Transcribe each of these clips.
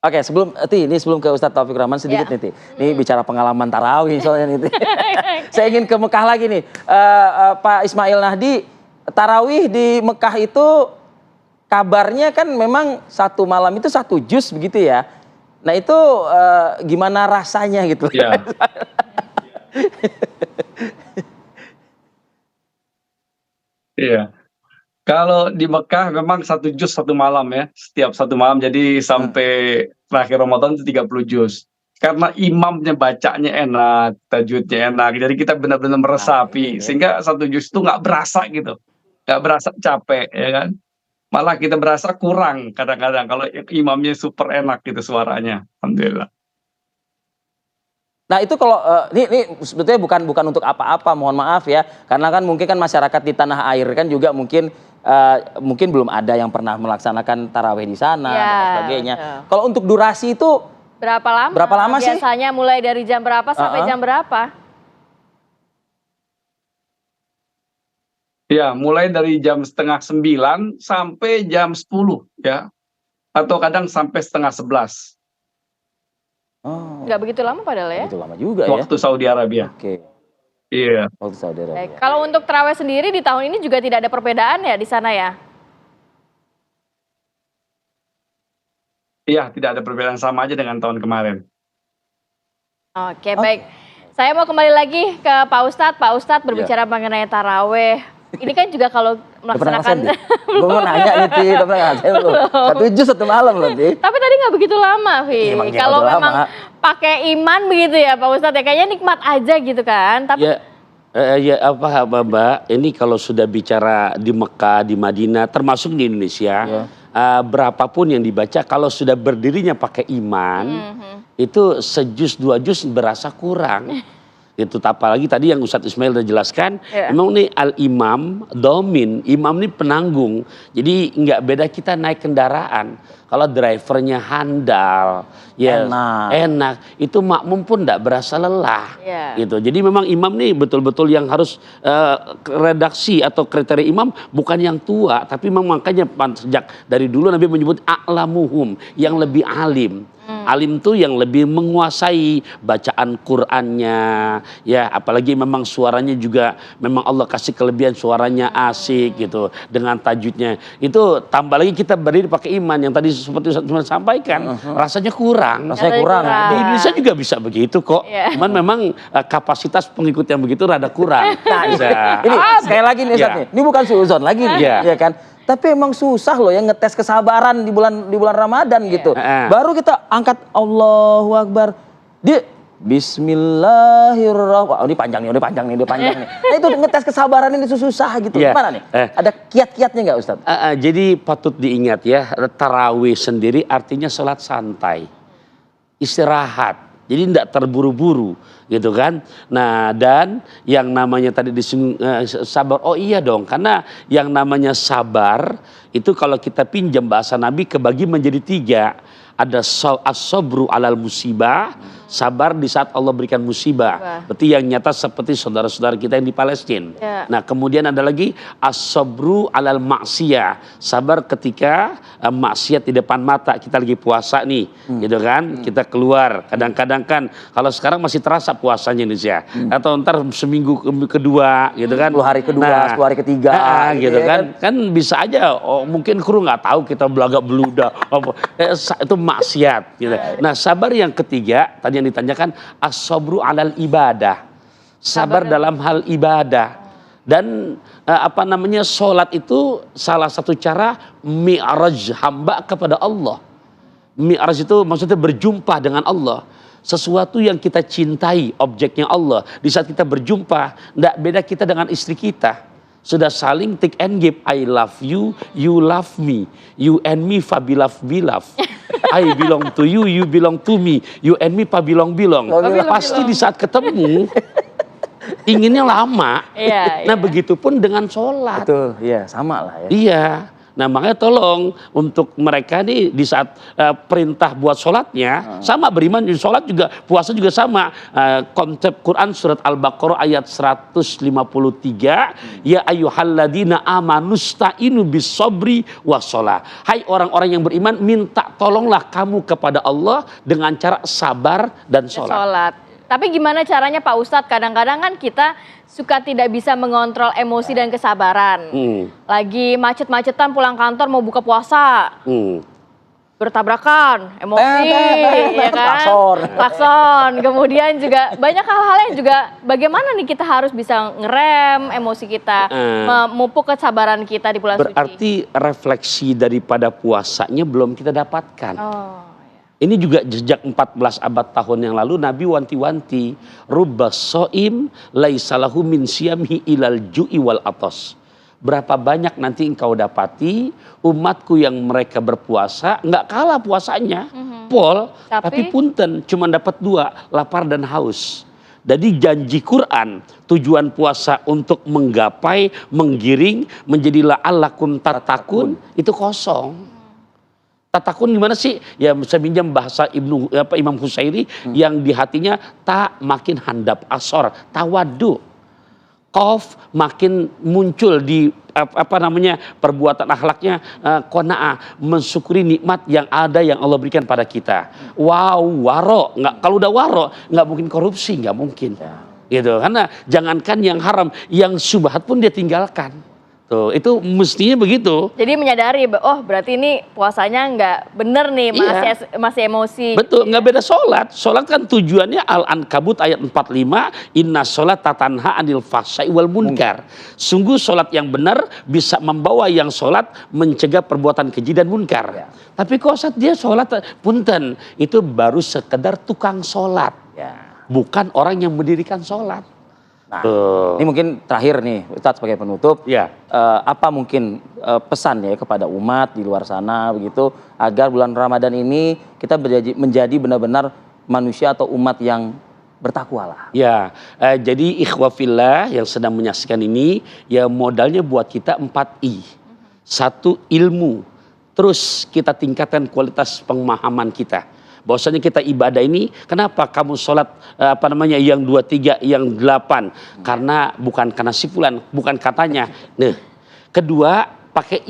Oke, sebelum ke Ustadz Taufikur Rahman sedikit Ya. nih, Ti. Ini bicara pengalaman tarawih soalnya nih, Ti. Saya ingin ke Mekah lagi nih. Pak Ismail Nahdi, tarawih di Mekah itu kabarnya kan memang satu malam itu 1 juz begitu ya. Nah itu gimana rasanya gitu? Ya, iya. Kalau di Mekah memang 1 juz 1 malam ya, setiap 1 malam. Jadi Nah, sampai terakhir Ramadan itu 30 juz. Karena imamnya bacanya enak, tajwidnya enak, jadi kita benar-benar ini meresapi, dia. sehingga 1 juz itu nggak berasa gitu, nggak berasa capek, ya kan? Malah kita berasa kurang kadang-kadang kalau imamnya super enak gitu suaranya, alhamdulillah. Nah itu kalau ini sebetulnya bukan untuk apa-apa, mohon maaf ya, karena kan mungkin kan masyarakat di tanah air kan juga mungkin belum ada yang pernah melaksanakan tarawih di sana dan Ya, sebagainya. betul. Kalau untuk durasi itu Berapa lama sih? biasanya, mulai dari jam berapa sampai jam berapa? Ya, mulai dari jam setengah 9 sampai jam 10 ya, atau kadang sampai setengah 11 Oh, Nggak begitu lama padahal ya? begitu lama juga ya. waktu Saudi Arabia. Oke, Iya, waktu Saudi Baik. Arabia. Kalau untuk tarawih sendiri di tahun ini juga tidak ada perbedaan ya di sana ya? iya, tidak ada perbedaan, sama aja dengan tahun kemarin. Oke, baik. Saya mau kembali lagi ke Pak Ustadz. Pak Ustadz berbicara mengenai taraweh. Ini kan juga kalau Udah pernah melaksanakan. ngerasain, Ti? Gue mau nanya nih, Ti, udah pernah ngerasain belum? 1 juz 1 malam loh, Ti. Tapi tadi nggak begitu lama, Vi. Emang nggak Kalau begitu memang lama. pakai iman begitu ya, Pak Ustadz ya, kayaknya nikmat aja gitu kan. Tapi Ya, ya apa Mbak, ini kalau sudah bicara di Mekah, di Madinah, termasuk di Indonesia, berapapun yang dibaca, kalau sudah berdirinya pakai iman, itu 1 juz 2 juz berasa kurang. Itu apalagi tadi yang Ustadz Ismail udah jelaskan, memang nih al-imam, domin, imam ini penanggung. Jadi nggak beda kita naik kendaraan. Kalau drivernya handal, ya enak, itu makmum pun nggak berasa lelah. Gitu. Jadi memang imam nih betul-betul yang harus redaksi atau kriteria imam bukan yang tua, tapi memang makanya sejak dari dulu Nabi menyebut a'lamuhum, yang lebih alim. Alim tuh yang lebih menguasai bacaan Qur'annya, ya apalagi memang suaranya juga memang Allah kasih kelebihan, suaranya asik gitu dengan tajwidnya. Itu tambah lagi kita berdiri pakai iman yang tadi seperti Ustaz sampaikan, rasanya kurang. Rasanya kurang. Di Indonesia juga bisa begitu kok. Cuman memang kapasitas pengikut yang begitu rada kurang. Nah, ini sekali lagi nih Ustadz nih, ini bukan suuzon lagi nih, ya kan? Tapi emang susah loh ya ngetes kesabaran di bulan Ramadan gitu. Baru kita angkat Allahu Akbar, dia Bismillahirrahmanirrahim. Wah, ini panjang nih, udah panjang nih. Nah itu ngetes kesabaran ini susah gitu. Gimana nih? Ada kiat-kiatnya nggak Ustadz? Jadi patut diingat ya, tarawih sendiri artinya sholat santai, istirahat. Jadi tidak terburu-buru gitu kan. Nah dan yang namanya tadi disinggung sabar, oh iya dong, karena yang namanya sabar itu kalau kita pinjam bahasa Nabi kebagi menjadi 3. Ada as-sabru alal musibah, sabar di saat Allah berikan musibah. Berarti yang nyata seperti saudara-saudara kita yang di Palestina. Nah kemudian ada lagi as-sabru alal maksiyah, sabar ketika maksiat di depan mata. Kita lagi puasa nih, gitu kan. Kita keluar, kadang-kadang kan kalau sekarang masih terasa puasanya Indonesia. Atau ntar seminggu kedua gitu kan. 10 hari kedua, 10 hari ketiga. Gitu kan. Kan bisa aja, mungkin kru nggak tahu kita belagak beluda. Itu maksiat gitu. Nah sabar yang ketiga tadi yang ditanyakan as-sabru alal ibadah, sabar dalam hal ibadah. Dan sholat itu salah satu cara mi'raj hamba kepada Allah. Mi'raj itu maksudnya berjumpa dengan Allah, sesuatu yang kita cintai, objeknya Allah. Di saat kita berjumpa, tidak beda kita dengan istri kita. Sudah saling take and give. I love you, you love me. You and me fabilaf bilaf. I belong to you, you belong to me. You and me belong. Pasti di saat ketemu inginnya lama. Nah begitupun dengan sholat. Betul, iya sama lah ya. Iya. Nah makanya tolong untuk mereka nih di saat perintah buat sholatnya sama beriman, sholat juga puasa juga sama. Konsep Quran surat Al-Baqarah ayat 153, ya ayyuhalladzina amanusta'inu bis-sabri was-shalah. Hai orang-orang yang beriman, minta tolonglah kamu kepada Allah dengan cara sabar dan sholat. Sholat. Tapi gimana caranya Pak Ustadz? Kadang-kadang kan kita suka tidak bisa mengontrol emosi dan kesabaran. Lagi macet-macetan pulang kantor mau buka puasa. Bertabrakan, emosi, ya kan? Klakson. Kemudian juga banyak hal-hal yang juga bagaimana nih kita harus bisa ngerem emosi kita, memupuk kesabaran kita di bulan suci. Berarti refleksi daripada puasanya belum kita dapatkan. Ini juga jejak 14 abad tahun yang lalu Nabi wanti-wanti, rubbas soim laisalahu min siyamhi ilal ju'i wal atos. Berapa banyak nanti engkau dapati umatku yang mereka berpuasa nggak kalah puasanya, pol, tapi punten cuma dapat 2, lapar dan haus. Jadi janji Quran tujuan puasa untuk menggapai, menggiring menjadi la'allakum tattaqun itu kosong. Tatakun gimana sih? Ya saya pinjam bahasa Imam Husairi yang di hatinya tak makin handap asor, tawadu. Qaf makin muncul di perbuatan akhlaknya qanaah, mensyukuri nikmat yang ada yang Allah berikan pada kita. Wow, waro, nggak, kalau udah waro nggak mungkin korupsi, nggak mungkin. Gitu. Karena jangankan yang haram, yang syubhat pun dia tinggalkan. Tuh, itu mestinya begitu. Jadi menyadari, oh berarti ini puasanya nggak bener nih, masih emosi. Betul, nggak beda sholat. Sholat kan tujuannya Al-Ankabut ayat 45, inna sholat tatanha anil fahsai wal munkar. Sungguh sholat yang benar bisa membawa yang sholat mencegah perbuatan keji dan munkar. Tapi kok saat dia sholat, punten, itu baru sekedar tukang sholat. Bukan orang yang mendirikan sholat. Nah, ini mungkin terakhir nih Ustadz sebagai penutup, apa mungkin pesan ya kepada umat di luar sana begitu agar bulan Ramadan ini kita menjadi benar-benar manusia atau umat yang bertakwa lah. Ya, jadi ikhwah fillah yang sedang menyaksikan ini ya modalnya buat kita 4I. 1 ilmu, terus kita tingkatkan kualitas pemahaman kita. Bahwasanya kita ibadah ini, kenapa kamu sholat yang 2, 3, yang 8? Karena bukan karena si fulan, bukan katanya. Nah, kedua pakai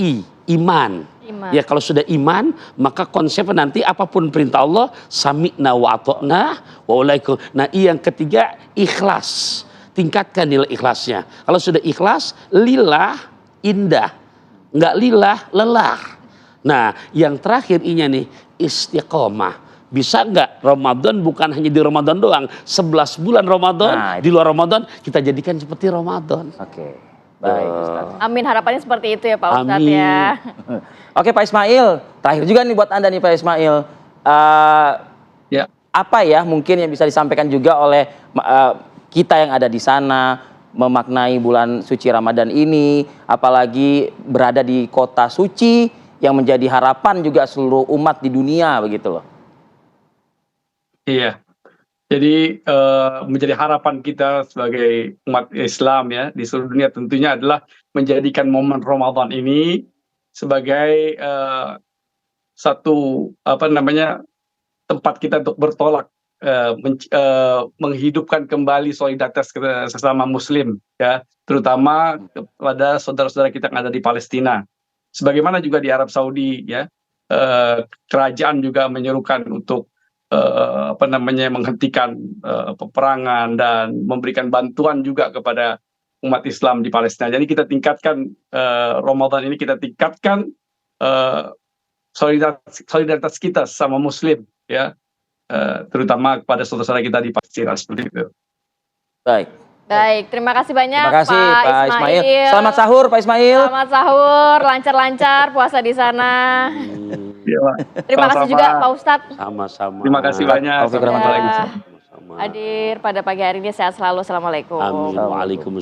iman. Ya kalau sudah iman, maka konsepnya nanti apapun perintah Allah, sami'na wa ata'na wa ulaikum. Nah, yang ketiga ikhlas. Tingkatkan nilai ikhlasnya. Kalau sudah ikhlas, lillah indah. Enggak lillah lelah. Nah, yang terakhir nih istiqomah. Bisa nggak Ramadan bukan hanya di Ramadan doang, 11 bulan Ramadan, di luar Ramadan kita jadikan seperti Ramadan. Oke, baik Ustadz. Amin, harapannya seperti itu ya Pak Ustadz ya. Oke Pak Ismail, terakhir juga nih buat Anda nih Pak Ismail. Apa ya mungkin yang bisa disampaikan juga oleh kita yang ada di sana memaknai bulan suci Ramadan ini, apalagi berada di kota suci yang menjadi harapan juga seluruh umat di dunia begitu loh. Iya, jadi menjadi harapan kita sebagai umat Islam ya di seluruh dunia tentunya adalah menjadikan momen Ramadan ini sebagai satu tempat kita untuk bertolak, menghidupkan kembali solidaritas sesama Muslim ya, terutama kepada saudara-saudara kita yang ada di Palestina. Sebagaimana juga di Arab Saudi ya, kerajaan juga menyerukan untuk menghentikan peperangan dan memberikan bantuan juga kepada umat Islam di Palestina. Jadi kita tingkatkan Ramadan ini, kita tingkatkan solidaritas kita sama Muslim ya, terutama kepada saudara-saudara kita di Palestina seperti itu. Baik, terima kasih banyak Pak Ismail. Selamat sahur Pak Ismail. Selamat sahur, lancar-lancar puasa di sana. Terima kasih juga Pak Ustadz. Sama-sama. Terima kasih banyak. Hadir pada pagi hari ini, sehat selalu. Assalamualaikum. Amin. Waalaikumsalam.